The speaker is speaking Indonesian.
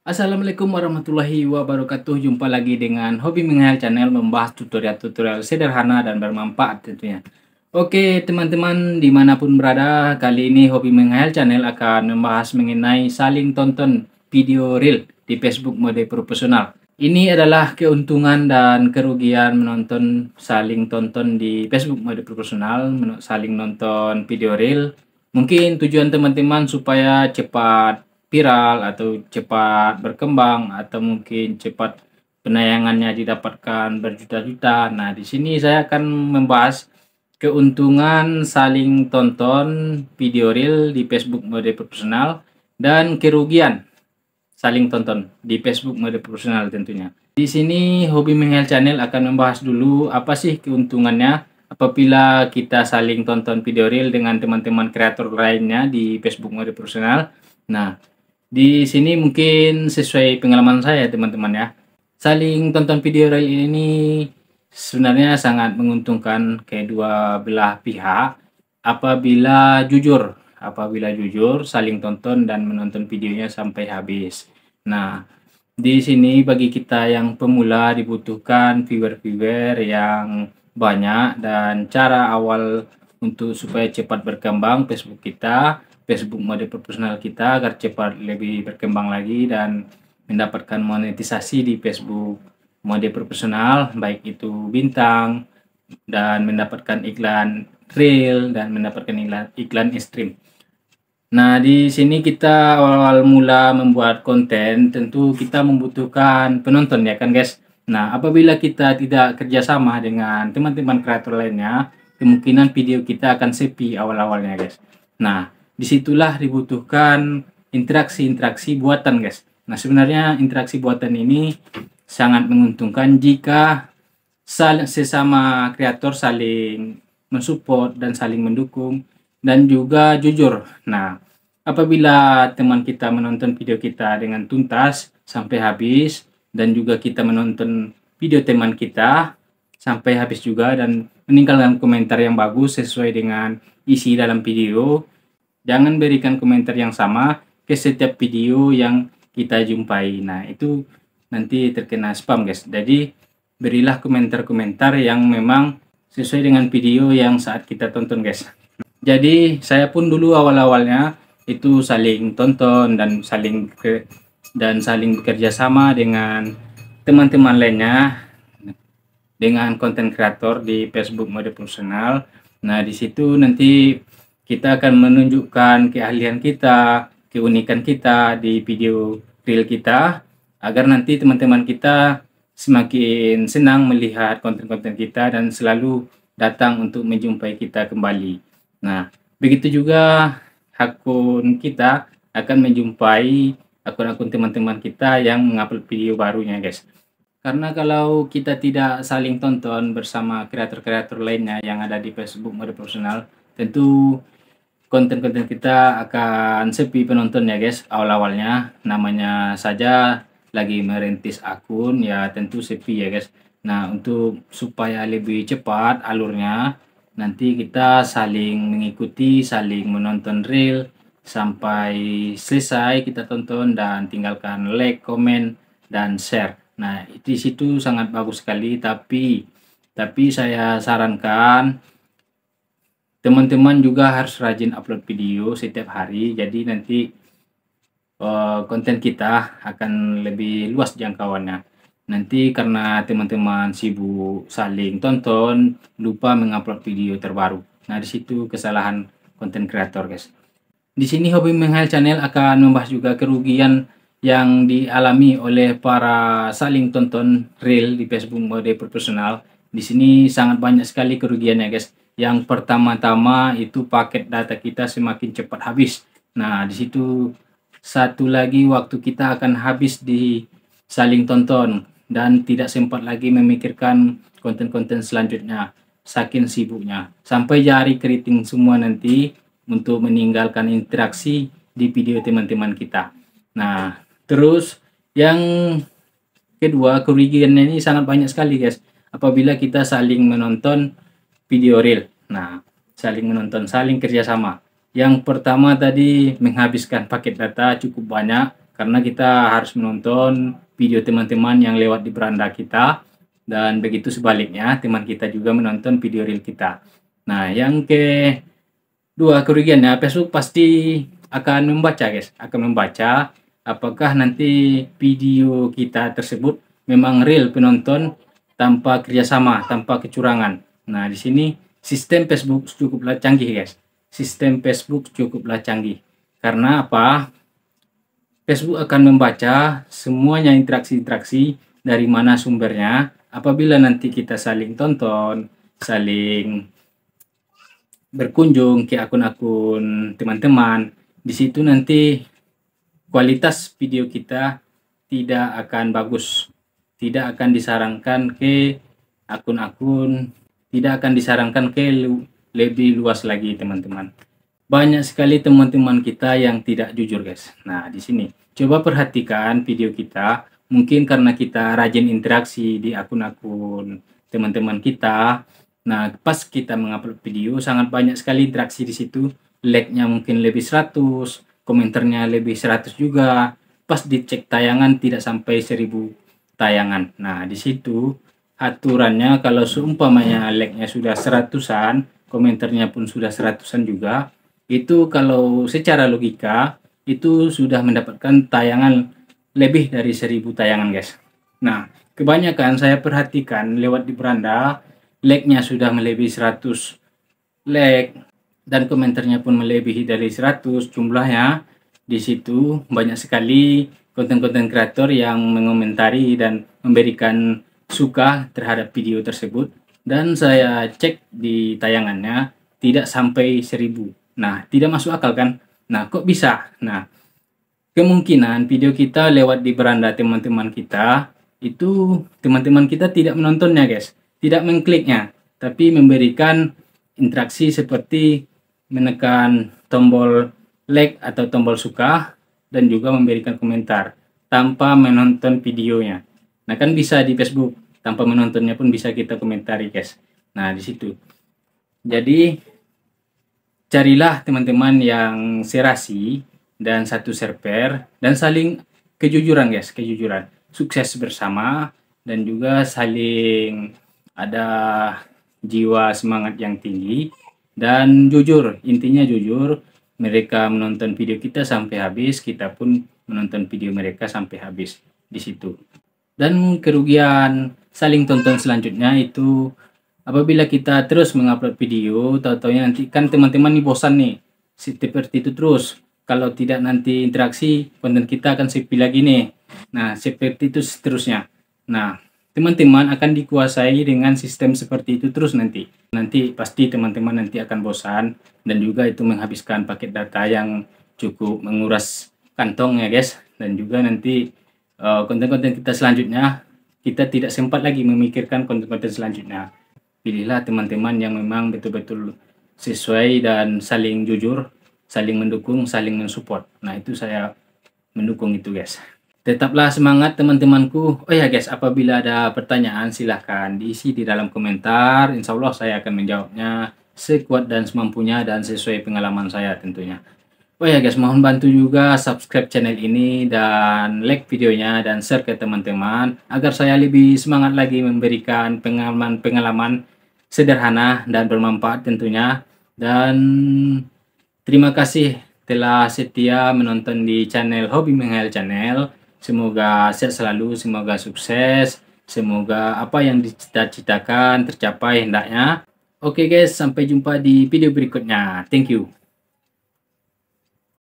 Assalamualaikum warahmatullahi wabarakatuh. Jumpa lagi dengan Hobi Menghayal Channel, membahas tutorial-tutorial sederhana dan bermanfaat tentunya. Oke teman-teman, dimanapun berada, kali ini Hobi Menghayal Channel akan membahas mengenai saling tonton video reel di Facebook mode profesional. Ini adalah keuntungan dan kerugian menonton saling tonton di Facebook mode profesional, saling nonton video reel. Mungkin tujuan teman-teman supaya cepat viral atau cepat berkembang atau mungkin cepat penayangannya didapatkan berjuta-juta. Nah, di sini saya akan membahas keuntungan saling tonton video reel di Facebook mode profesional dan kerugian saling tonton di Facebook mode profesional tentunya. Di sini Hobi Menghayal Channel akan membahas dulu apa sih keuntungannya apabila kita saling tonton video reel dengan teman-teman kreator lainnya di Facebook mode profesional. Nah, di sini mungkin sesuai pengalaman saya teman-teman ya. Saling tonton video reel ini sebenarnya sangat menguntungkan kedua belah pihak apabila jujur saling tonton dan menonton videonya sampai habis. Nah, di sini bagi kita yang pemula dibutuhkan viewer-viewer yang banyak dan cara awal untuk supaya cepat berkembang Facebook mode profesional kita agar cepat lebih berkembang lagi dan mendapatkan monetisasi di Facebook mode profesional, baik itu bintang dan mendapatkan iklan reel dan mendapatkan iklan stream. Nah, di sini kita awal mula membuat konten, tentu kita membutuhkan penonton ya kan guys. Nah, apabila kita tidak kerjasama dengan teman-teman kreator lainnya, kemungkinan video kita akan sepi awal-awalnya guys. Nah, disitulah dibutuhkan interaksi-interaksi buatan guys. Nah, sebenarnya interaksi buatan ini sangat menguntungkan jika sesama kreator saling mensupport dan saling mendukung dan juga jujur. Nah, apabila teman kita menonton video kita dengan tuntas sampai habis dan juga kita menonton video teman kita sampai habis juga dan meninggalkan komentar yang bagus sesuai dengan isi dalam video, jangan berikan komentar yang sama ke setiap video yang kita jumpai. Nah, itu nanti terkena spam guys. Jadi berilah komentar-komentar yang memang sesuai dengan video yang saat kita tonton guys. Jadi saya pun dulu awal-awalnya itu saling tonton dan saling bekerja sama dengan teman-teman lainnya dengan konten kreator di Facebook mode profesional. Nah, di situ nanti kita akan menunjukkan keahlian kita, keunikan kita di video reel kita agar nanti teman-teman kita semakin senang melihat konten-konten kita dan selalu datang untuk menjumpai kita kembali. Nah, begitu juga akun kita akan menjumpai akun-akun teman-teman kita yang mengupload video barunya guys. Karena kalau kita tidak saling tonton bersama kreator-kreator lainnya yang ada di Facebook mode profesional, tentu konten-konten kita akan sepi penontonnya guys. Awal-awalnya namanya saja lagi merintis akun ya tentu sepi ya guys. Nah, untuk supaya lebih cepat alurnya, nanti kita saling mengikuti, saling menonton reel sampai selesai kita tonton dan tinggalkan like, komen, dan share. Nah, di situ sangat bagus sekali, tapi saya sarankan teman-teman juga harus rajin upload video setiap hari. Jadi nanti konten kita akan lebih luas jangkauannya. Nanti karena teman-teman sibuk saling tonton, lupa mengupload video terbaru. Nah, di situ kesalahan konten kreator guys. Di sini Hobi Menghayal Channel akan membahas juga kerugian yang dialami oleh para saling tonton reel di Facebook mode profesional. Di sini sangat banyak sekali kerugiannya guys. Yang pertama-tama itu paket data kita semakin cepat habis. Nah, di situ satu lagi waktu kita akan habis di saling tonton dan tidak sempat lagi memikirkan konten-konten selanjutnya saking sibuknya sampai jari keriting semua nanti untuk meninggalkan interaksi di video teman-teman kita. Nah, terus yang kedua, kerugiannya ini sangat banyak sekali guys apabila kita saling menonton video reel. Nah, saling menonton, saling kerjasama. Yang pertama tadi menghabiskan paket data cukup banyak karena kita harus menonton video teman-teman yang lewat di beranda kita, dan begitu sebaliknya teman kita juga menonton video reel kita. Nah, yang kedua kerugiannya, Facebook pasti akan membaca guys, akan membaca apakah nanti video kita tersebut memang real penonton tanpa kerjasama, tanpa kecurangan. Nah, di sini sistem Facebook cukuplah canggih guys. Sistem Facebook cukuplah canggih. Karena apa? Facebook akan membaca semuanya interaksi-interaksi dari mana sumbernya. Apabila nanti kita saling tonton, saling berkunjung ke akun-akun teman-teman, di situ nanti kualitas video kita tidak akan bagus, tidak akan disarankan ke akun-akun, tidak akan disarankan ke lebih luas lagi teman-teman. Banyak sekali teman-teman kita yang tidak jujur guys. Nah, di sini coba perhatikan video kita. Mungkin karena kita rajin interaksi di akun-akun teman-teman kita. Nah, pas kita mengupload video sangat banyak sekali interaksi di situ. Like-nya mungkin lebih 100, komentarnya lebih 100 juga. Pas dicek tayangan tidak sampai 1000 tayangan. Nah, di situ aturannya kalau seumpamanya like-nya sudah 100-an, komentarnya pun sudah 100-an juga, itu kalau secara logika itu sudah mendapatkan tayangan lebih dari 1000 tayangan guys. Nah, kebanyakan saya perhatikan lewat di beranda, like-nya sudah melebihi 100 like dan komentarnya pun melebihi dari 100 jumlahnya. Di situ banyak sekali konten-konten kreator yang mengomentari dan memberikan suka terhadap video tersebut, dan saya cek di tayangannya tidak sampai 1000. Nah, tidak masuk akal kan? Nah, kok bisa? Nah, kemungkinan video kita lewat di beranda teman-teman kita, itu teman-teman kita tidak menontonnya guys, tidak mengkliknya, tapi memberikan interaksi seperti menekan tombol like atau tombol suka dan juga memberikan komentar tanpa menonton videonya. Nah, kan bisa di Facebook, tanpa menontonnya pun bisa kita komentari guys. Nah, di situ. Jadi carilah teman-teman yang serasi dan satu server dan saling kejujuran guys, kejujuran. Sukses bersama dan juga saling ada jiwa semangat yang tinggi dan jujur. Intinya jujur. Mereka menonton video kita sampai habis, kita pun menonton video mereka sampai habis di situ. Dan kerugian saling tonton selanjutnya itu apabila kita terus mengupload video, tahu-taunya nanti kan teman-teman nih bosan nih seperti itu terus. Kalau tidak nanti interaksi, konten kita akan sepi lagi nih. Nah, seperti itu seterusnya. Nah, teman-teman akan dikuasai dengan sistem seperti itu terus nanti. Nanti pasti teman-teman nanti akan bosan, dan juga itu menghabiskan paket data yang cukup menguras kantong ya guys. Dan juga nanti konten-konten kita selanjutnya, kita tidak sempat lagi memikirkan konten-konten selanjutnya. Pilihlah teman-teman yang memang betul-betul sesuai dan saling jujur, saling mendukung, saling mensupport. Nah, itu saya mendukung itu guys. Tetaplah semangat teman-temanku. Oh ya guys, apabila ada pertanyaan silahkan diisi di dalam komentar. Insya Allah saya akan menjawabnya sekuat dan semampunya dan sesuai pengalaman saya tentunya. Oh ya guys, mohon bantu juga subscribe channel ini dan like videonya dan share ke teman-teman agar saya lebih semangat lagi memberikan pengalaman-pengalaman sederhana dan bermanfaat tentunya. Dan terima kasih telah setia menonton di channel Hobi Menghayal Channel. Semoga sehat selalu, semoga sukses, semoga apa yang dicita-citakan tercapai hendaknya. Oke guys, sampai jumpa di video berikutnya. Thank you.